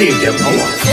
Stadium Awards.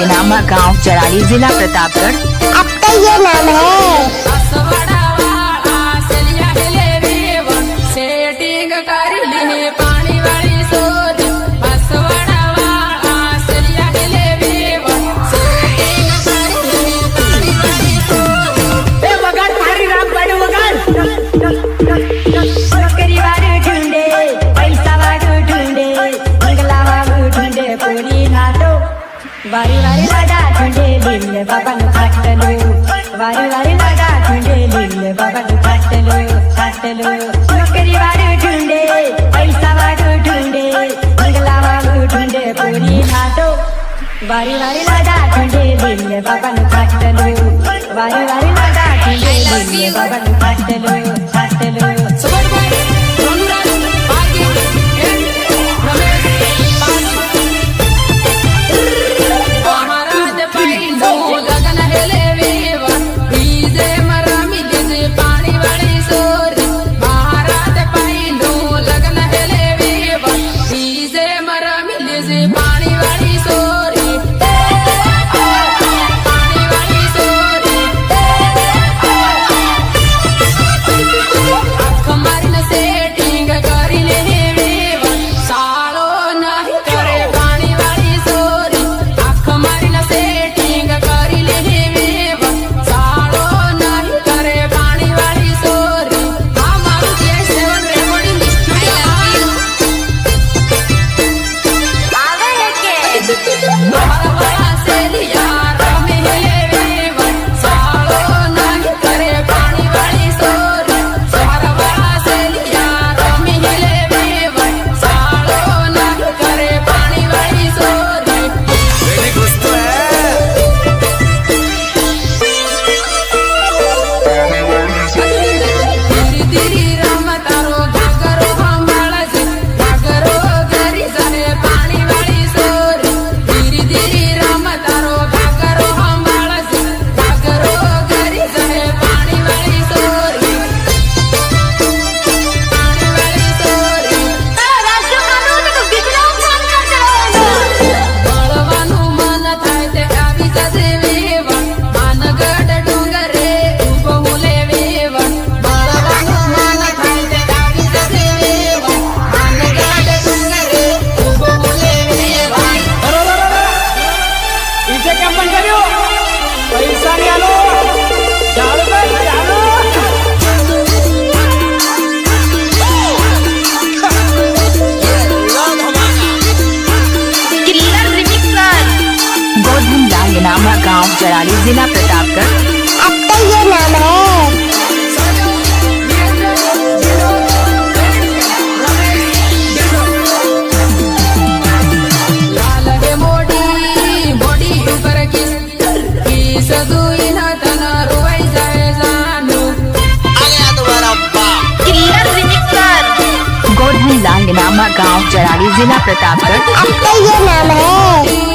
नामा गांव चराली जिला प्रतापगढ़। आपका ये नाम है। वारी वारी लगा ठुंडे लिंले बाबा नु खाटलो वारी वारी लगा ठुंडे लिंले बाबा नु खाटलो नौकरी वारी ठुंडे पैसा वारी ठुंडे मंगला वारी ठुंडे पूरी नाटो वारी वारी लगा ठुंडे लिंले बाबा नु खाटलो वारी वारी लगा ठुंडे लिंले बाबा नु खाटलो नामा गांव चराली जिला प्रतापगढ़। आपका ये नाम है। नामा गांव चराली जिला प्रतापगढ़। आपका ये नाम है।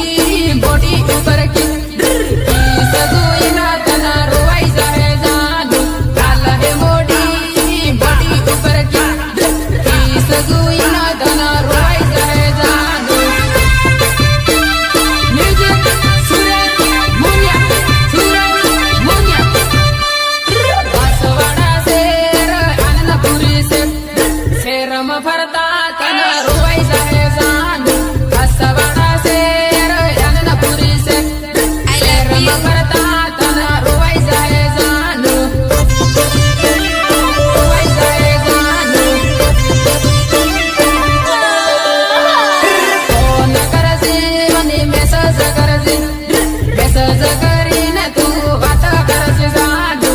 Zagarin tu vata karse zaadu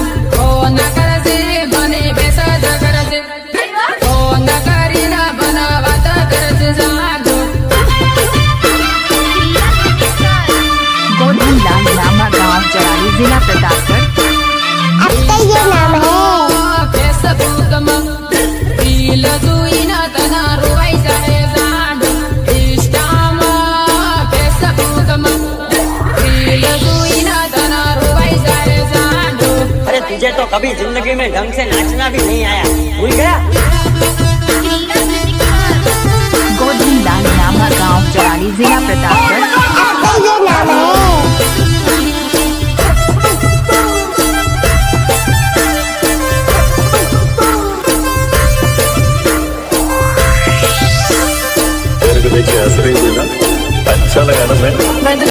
तुझे तो कभी जिंदगी में ढंग से नाचना भी नहीं आया, भूल गया। गोधन लाल नामा गांव चराड़ी जिला प्रतापगढ़। आपका ये नाम है। मेरे को देखिए हंस रही थी ना, अच्छा लगा ना मैं